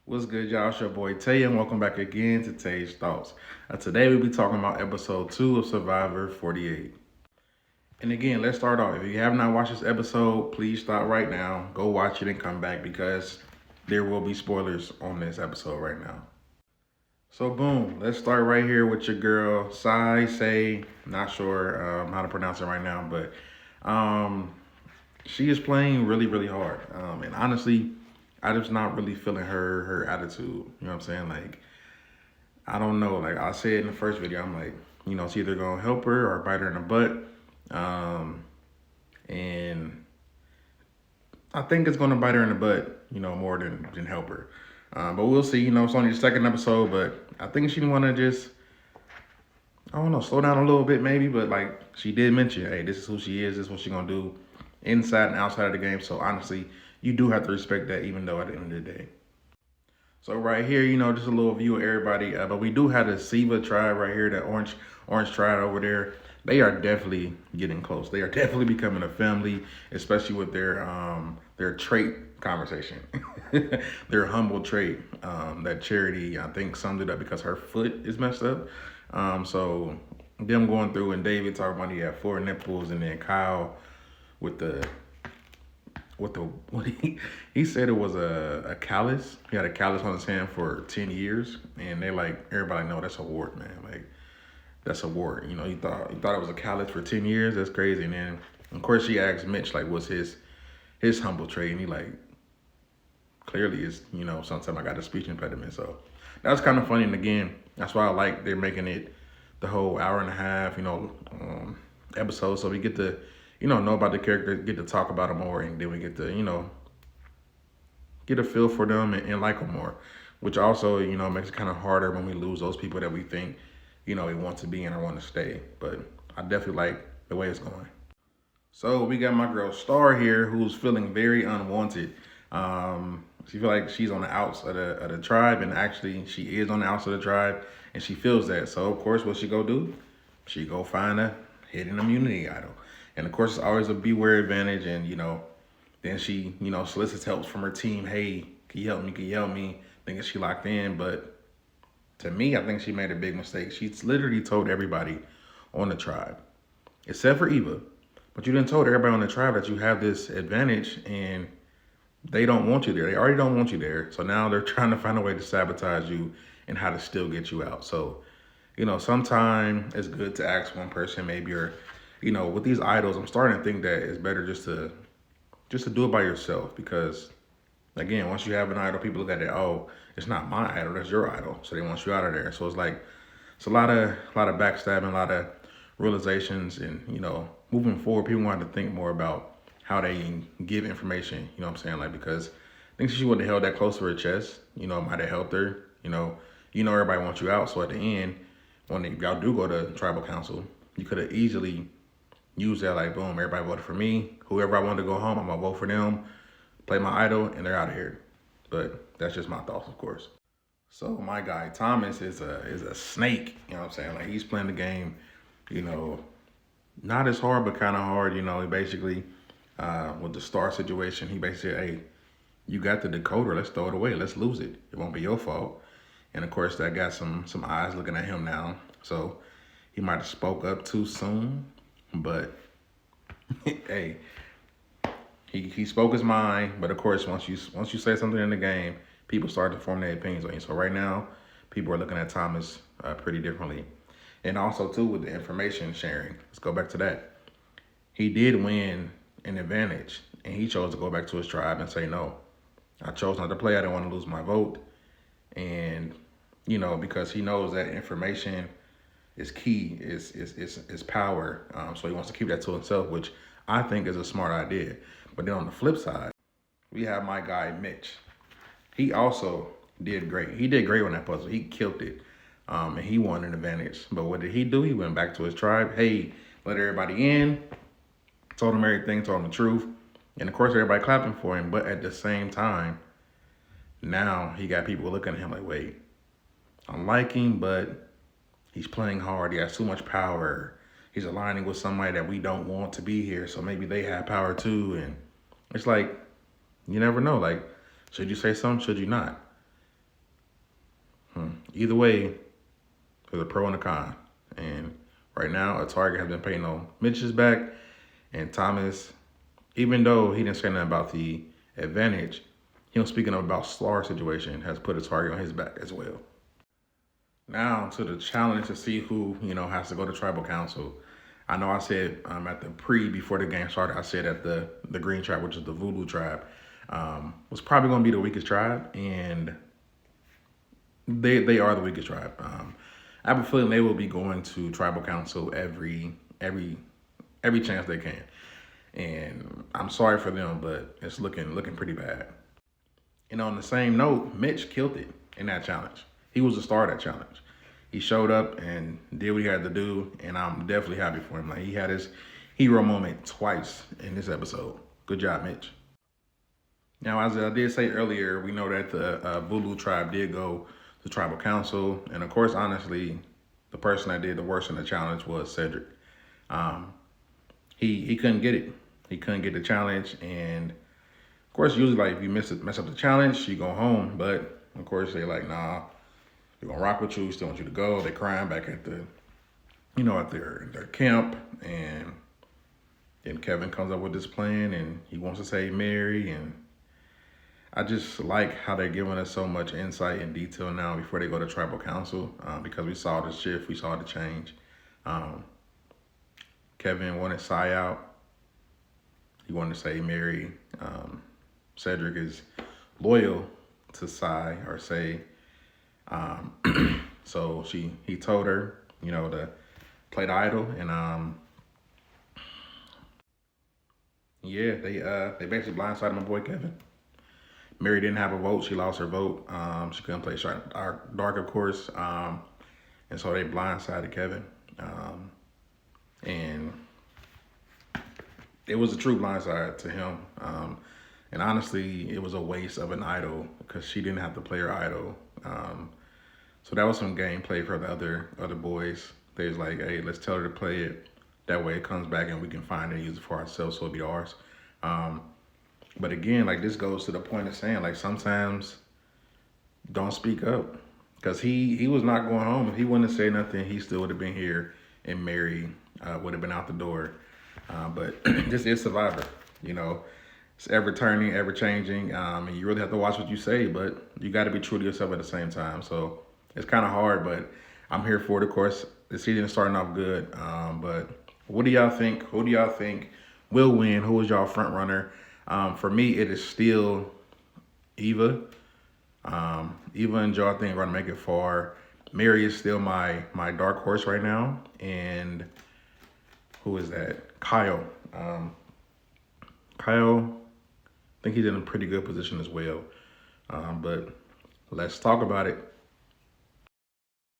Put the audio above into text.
What's good, y'all? It's your boy Tay, and welcome back again to Tay's Thoughts. Today we'll be talking about episode 2 of Survivor 48. And again, let's start off. If you have not watched this episode, please stop right now, go watch it, and come back because there will be spoilers on this episode right now. So, boom, let's start right here with your girl, Say. Not sure how to pronounce it right now, but um, she is playing really, really hard. And honestly, I just not really feeling her attitude. You know what I'm saying? Like, I don't know. Like I said in the first video, I'm like, it's either gonna help her or bite her in the butt. Um, and I think it's gonna bite her in the butt, more than help her. But we'll see. It's only the second episode, but I think she want to just, I don't know, slow down a little bit maybe. But like she did mention, hey, this is who she is. This is what she gonna do, inside and outside of the game. So honestly, you do have to respect that, even though at the end of the day. So right here, just a little view of everybody. But we do have the Siva tribe right here, the orange tribe over there. They are definitely getting close. They are definitely becoming a family, especially with their trait conversation, their humble trait. That Charity, I think, summed it up because her foot is messed up. So them going through and David talking about he had four nipples, and then Kyle with the what he said it was a callus. He had a callus on his hand for 10 years, and they like everybody know that's a wart, man. Like that's a wart. He thought it was a callus for 10 years. That's crazy. And then of course she asked Mitch like what's his humble trait, and he like clearly is sometimes I got a speech impediment. So that's kind of funny. And again, that's why I like they're making it the whole hour and a half, episode, so we get to know about the character, get to talk about them more, and then we get to get a feel for them and like them more, which also makes it kind of harder when we lose those people that we think we want to be in or want to stay. But I definitely like the way it's going. So we got my girl Star here, who's feeling very unwanted. She feel like she's on the outs of the tribe, and actually she is on the outs of the tribe, and she feels that. So of course, what she go do? She go find a hidden immunity idol, and of course, it's always a beware advantage. And then she solicits help from her team. Hey, can you help me? Can you help me? Thinking she locked in, but to me, I think she made a big mistake. She's literally told everybody on the tribe, except for Eva. But you didn't told everybody on the tribe that you have this advantage, and they don't want you there. They already don't want you there. So now they're trying to find a way to sabotage you and how to still get you out. So, sometimes it's good to ask one person maybe, or, with these idols, I'm starting to think that it's better just to do it by yourself, because again, once you have an idol, people look at it, oh, it's not my idol, that's your idol. So they want you out of there. So it's like it's a lot of backstabbing, a lot of realizations, and moving forward, people want to think more about how they give information. You know what I'm saying? Like, because I think she would have held that close to her chest. It might have helped her. Everybody wants you out. So at the end, when y'all do go to tribal council, you could have easily used that, like, boom, everybody voted for me. Whoever I wanted to go home, I'm gonna vote for them, play my idol, and they're out of here. But that's just my thoughts, of course. So my guy Thomas is a snake. You know what I'm saying? Like, he's playing the game, you know, not as hard, but kind of hard. He basically, with the star situation, he basically said, hey, you got the decoder, let's throw it away, let's lose it. It won't be your fault. And of course, that got some eyes looking at him now. So he might have spoke up too soon, but hey, he spoke his mind. But of course, once you say something in the game, people start to form their opinions on you. So right now, people are looking at Thomas pretty differently. And also too, with the information sharing, let's go back to that. He did win an advantage, and he chose to go back to his tribe and say, no, I chose not to play. I didn't want to lose my vote. And because he knows that information is key, is power. So he wants to keep that to himself, which I think is a smart idea. But then on the flip side, we have my guy Mitch. He also did great. He did great on that puzzle. He killed it, and he won an advantage. But what did he do? He went back to his tribe. Hey, let everybody in. Told him everything. Told him the truth. And of course, everybody clapping for him. But at the same time, now he got people looking at him like, wait, I like him, but he's playing hard. He has too much power. He's aligning with somebody that we don't want to be here. So maybe they have power too. And it's like, you never know. Like, should you say something? Should you not? either way, there's a pro and a con. And right now, a target has been painting on Mitch's back, and Thomas, even though he didn't say nothing about the advantage, him speaking about Slar's situation has put a target on his back as well. Now to the challenge to see who, has to go to tribal council. I know I said at the before the game started, I said that the Green Tribe, which is the Voodoo tribe, was probably going to be the weakest tribe, and they are the weakest tribe. I have a feeling they will be going to tribal council every chance they can, and I'm sorry for them, but it's looking pretty bad. And on the same note, Mitch killed it in that challenge. He was the star of that challenge. He showed up and did what he had to do, and I'm definitely happy for him. Like, he had his hero moment twice in this episode. Good job, Mitch. Now, as I did say earlier, we know that the Voodoo tribe did go to tribal council, and of course, honestly, the person that did the worst in the challenge was Cedric. He couldn't get it. He couldn't get the challenge, and of course, usually, like, if you mess up the challenge, you go home. But of course, they like, nah, we're gonna rock with you. We still want you to go. They crying back at at their camp, and then Kevin comes up with this plan, and he wants to save Mary. And I just like how they're giving us so much insight and detail now before they go to tribal council, because we saw the shift, we saw the change. Kevin wanted Sai out. He wanted to save Mary. Cedric is loyal to Sai or Say. So he told her, to play the idol, and they basically blindsided my boy Kevin. Mary didn't have a vote. She lost her vote. She couldn't play Dark, of course. And so they blindsided Kevin. And it was a true blindside to him. And honestly, it was a waste of an idol because she didn't have to play her idol. So that was some gameplay for the other boys. They was like, hey, let's tell her to play it. That way it comes back and we can find it and use it for ourselves, so it'll be ours. But again, like, this goes to the point of saying, like, sometimes don't speak up. Because he was not going home. If he wouldn't have said nothing, he still would have been here, and Mary would have been out the door. But this is Survivor, It's ever turning, ever changing, and you really have to watch what you say, but you got to be true to yourself at the same time. So it's kind of hard, but I'm here for it. Of course, the season is starting off good, but what do y'all think? Who do y'all think will win? Who is y'all front runner? For me, it is still Eva. Eva and Joe, I think, are going to make it far. Mary is still my dark horse right now, and who is that? Kyle. Kyle, I think he's in a pretty good position as well. But let's talk about it.